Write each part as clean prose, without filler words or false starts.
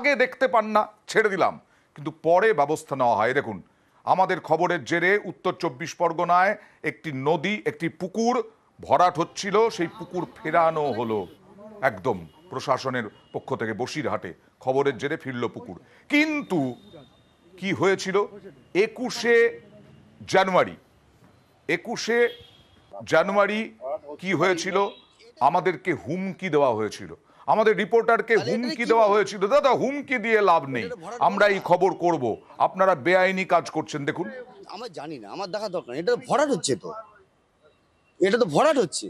আগে দেখতে পান না, ছেড়ে দিলাম, কিন্তু পরে ব্যবস্থা নেওয়া হয়। দেখুন, আমাদের খবরের জেরে উত্তর 24 পরগনায় একটি নদী, একটি পুকুর ভরাট হচ্ছিল, সেই পুকুর ফেরানো হলো একদম প্রশাসনের পক্ষ থেকে। বসিরহাটে খবরের জেরে ফিরল পুকুর। কিন্তু কি হয়েছিল 21শে জানুয়ারি কি হয়েছিল? আমাদেরকে হুমকি দেওয়া হয়েছিল, আমাদের রিপোর্টারকে হুমকি দেওয়া হয়েছিল। দাদা, হুমকি দিয়ে লাভ নেই, আমরা এই খবর করব, আপনারা বেআইনি কাজ করছেন। দেখুন, আমরা জানি না, আমার দেখা দরকার, এটা ভরাট হচ্ছে, তো এটা তো ভরাট হচ্ছে,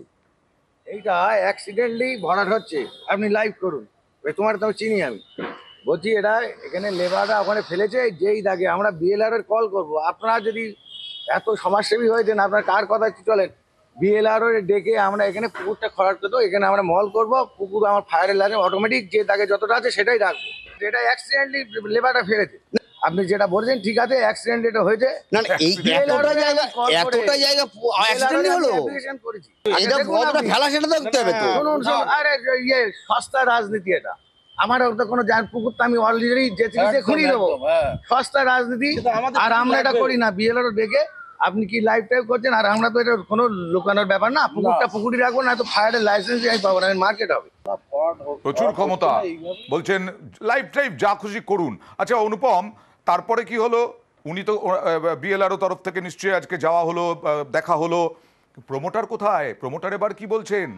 এইটা অ্যাক্সিডেন্টলি ভরাট হচ্ছে। আপনি লাইভ করুন, তোমার তো চিনি আমি, বলছি এটা এখানে লেবাররা ওখানে ফেলেছে, যেই দাগে আমরা বিএলআর এর কল করব। আপনারা যদি এত সমাজসেবী হয়েছেন, আপনার কার কথা চলেন, বিএলআর ডেকে আমরা এখানে পুকুরটা খরাট করবো, এখানে আমরা মল করব, পুকুর আমার ফায়ারের লাইনে অটোমেটিক যে দাগে যতটা আছে সেটাই রাখবো। এটা অ্যাক্সিডেন্টলি লেবারটা ফেলেছে, আপনি যেটা বলছেন ঠিক আছে, অ্যাক্সিডেন্ট এটা হয়েছে না না, এই এতটা জায়গা অ্যাক্সিডেন্ট হলো, এটা কতটা ফেলা সেটা দেখতে হবে তো। আরে ইয়ে সস্তা রাজনীতি এটা, আমার তো কোনো পুকুর তো আমি অলরেডি যে খুঁড়ি দেবো, সস্তা রাজনীতি। আর আমরা এটা করি না, বিএলআর ডেকে আপনি কি লাইভ টাইভ করছেন, আর আমরা তো এটা কোনো লুকানোর ব্যাপার না, পুকুরটা পুকুরই রাখবো না, তো ফায়ারের লাইসেন্স আমি পাবো না, মার্কেট হবে। প্রচুর ক্ষমতা, বলছেন লাইভ টাইভ যা খুশি করুন। আচ্ছা অনুপম, তারপরে কি হলো? উনি তো বিএলআরও তরফ থেকে নিশ্চয়ই আজকে যাওয়া হলো, দেখা হলো, প্রমোটার কোথায়? প্রমোটার এবার কি বলছেন?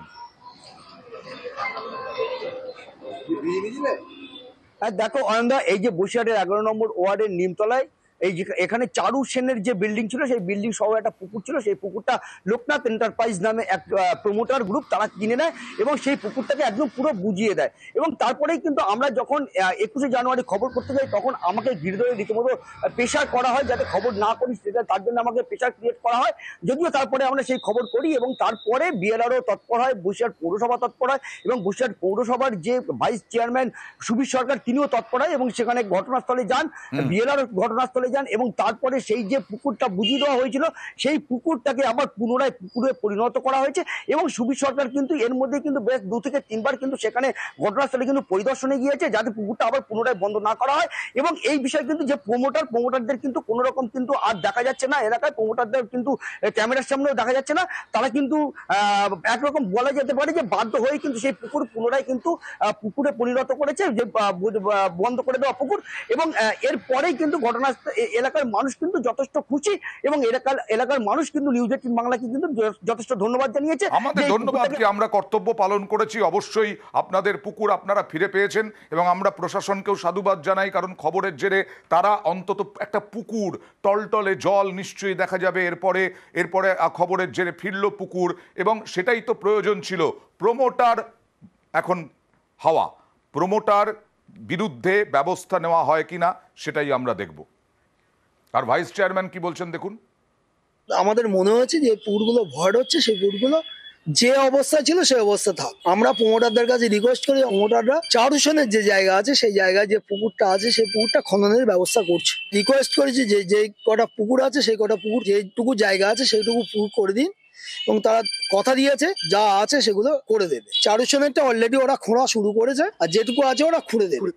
দেখো অনন্দা, এই যে বসিরহাটের 11 নম্বর ওয়ার্ডের নিমতলায় এই যে এখানে চারু সেনের যে বিল্ডিং ছিল, সেই বিল্ডিং সহ একটা পুকুর ছিল। সেই পুকুরটা লোকনাথ এন্টারপ্রাইজ নামে এক প্রমোটার গ্রুপ তারা কিনে নেয় এবং সেই পুকুরটাকে একদম পুরো বুঝিয়ে দেয়। এবং তারপরেই কিন্তু আমরা যখন 21শে জানুয়ারি খবর করতে যাই, তখন আমাকে ঘিরে ধরে রীতিমতো প্রেশার করা হয় যাতে খবর না করি, সেটা তার জন্য আমাকে প্রেশার ক্রিয়েট করা হয়। যদিও তারপরে আমরা সেই খবর করি এবং তারপরে বিএলআরও তৎপর হয়, বসিরহাট পৌরসভা তৎপর হয় এবং বসিরহাট পৌরসভার যে ভাইস চেয়ারম্যান সুবীর সরকার তিনিও তৎপর হয় এবং সেখানে ঘটনাস্থলে যান, বিএলআর ঘটনাস্থলে যান এবং তারপরে সেই যে পুকুরটা বুঝিয়ে দেওয়া হয়েছিল সেই পুকুরটাকে আবার পুনরায় পুকুরে পরিণত করা হয়েছে। এবং সুবীর সরকার কিন্তু এর মধ্যে কিন্তু বেশ 2 থেকে 3 বার কিন্তু সেখানে ঘটনাস্থলে কিন্তু পরিদর্শনে গিয়েছে, যাতে পুকুরটা আবার পুনরায় বন্ধ না করা হয়। এবং এই বিষয়ে কিন্তু যে প্রমোটারদের কিন্তু কোনো রকম কিন্তু আর দেখা যাচ্ছে না এলাকায়, প্রমোটারদের কিন্তু ক্যামেরার সামনেও দেখা যাচ্ছে না। তারা কিন্তু একরকম বলা যেতে পারে যে বাধ্য হয়ে কিন্তু সেই পুকুর পুনরায় কিন্তু পুকুরে পরিণত করেছে, যে বন্ধ করে দেওয়া পুকুর। এবং এরপরেই কিন্তু এলাকার মানুষ কিন্তু যথেষ্ট খুশি এবং এলাকার মানুষ কিন্তু নিউজ 18 বাংলাকে কিন্তু যথেষ্ট ধন্যবাদ জানিয়েছে। আমাদের ধন্যবাদ কি, আমরা কর্তব্য পালন করেছি। অবশ্যই আপনাদের পুকুর আপনারা ফিরে পেয়েছেন এবং আমরা প্রশাসনকেও সাধুবাদ জানাই, কারণ খবরের জেরে তারা অন্তত একটা পুকুর, টলটলে জল নিশ্চয়ই দেখা যাবে এরপরে খবরের জেরে ফিরল পুকুর, এবং সেটাই তো প্রয়োজন ছিল। প্রমোটার এখন হাওয়া, প্রমোটার বিরুদ্ধে ব্যবস্থা নেওয়া হয় কিনা সেটাই আমরা দেখব। আর ভাইস চেয়ারম্যান কি বলছেন দেখুন। আমাদের মনে হচ্ছে যে পুকুরগুলো ভরাট হচ্ছে, সেই পুকুরগুলো যে অবস্থা ছিল সেই অবস্থা থাক। আমরা প্রমোটারদের কাছে রিকোয়েস্ট করি, প্রমোটাররা চারুসনের যে জায়গা আছে সেই জায়গায় যে পুকুরটা আছে সেই পুকুরটা খননের ব্যবস্থা করছে। রিকোয়েস্ট করেছি যে যে কটা পুকুর আছে সেই কটা পুকুর, যেটুকু জায়গা আছে সেইটুকু পুকুর করে দিন, এবং তারা কথা দিয়েছে যা আছে সেগুলো করে দেবে। চারুসনেরটা অলরেডি ওরা খোঁড়া শুরু করেছে, আর যেটুকু আছে ওরা খুঁড়ে দেবে।